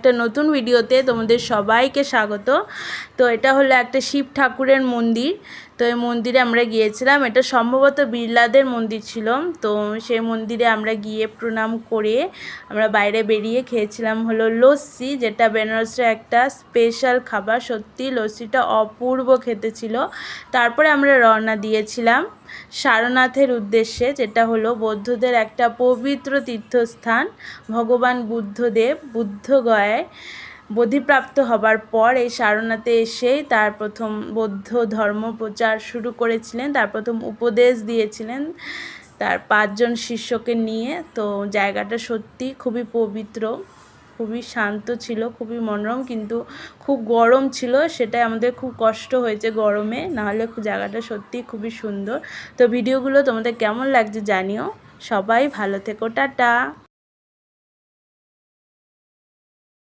একটা নতুন ভিডিওতে তোমাদের সবাইকে স্বাগত। তো এটা হলো একটা শিব ঠাকুরের মন্দির। তো এই মন্দিরে আমরা গিয়েছিলাম, এটা সম্ভবত বিড়লাদের মন্দির ছিল। তো সেই মন্দিরে আমরা গিয়ে প্রণাম করে আমরা বাইরে বেরিয়ে খেয়েছিলাম হলো লস্যি, যেটা বেনারসের একটা স্পেশাল খাবার। সত্যি লস্যিটা অপূর্ব খেতে ছিল। তারপরে আমরা রওনা দিয়েছিলাম সারনাথের উদ্দেশ্যে, যেটা হলো বৌদ্ধদের একটা পবিত্র তীর্থস্থান। ভগবান বুদ্ধদেব বুদ্ধগয়ায় বোধিপ্রাপ্ত হবার পর এই সারনাথে এসেই তার প্রথম বৌদ্ধ ধর্ম প্রচার শুরু করেছিলেন, তার প্রথম উপদেশ দিয়েছিলেন তার 5 জন শিষ্যকে নিয়ে। তো জায়গাটা সত্যি খুবই পবিত্র, খুবই শান্ত ছিল, খুবই মনোরম, কিন্তু খুব গরম ছিল, সেটাই আমাদের খুব কষ্ট হয়েছে গরমে, নাহলে জায়গাটা সত্যি খুবই সুন্দর। তো ভিডিওগুলো তোমাদের কেমন লাগছে জানিও। সবাই ভালো থেকো, টাটা।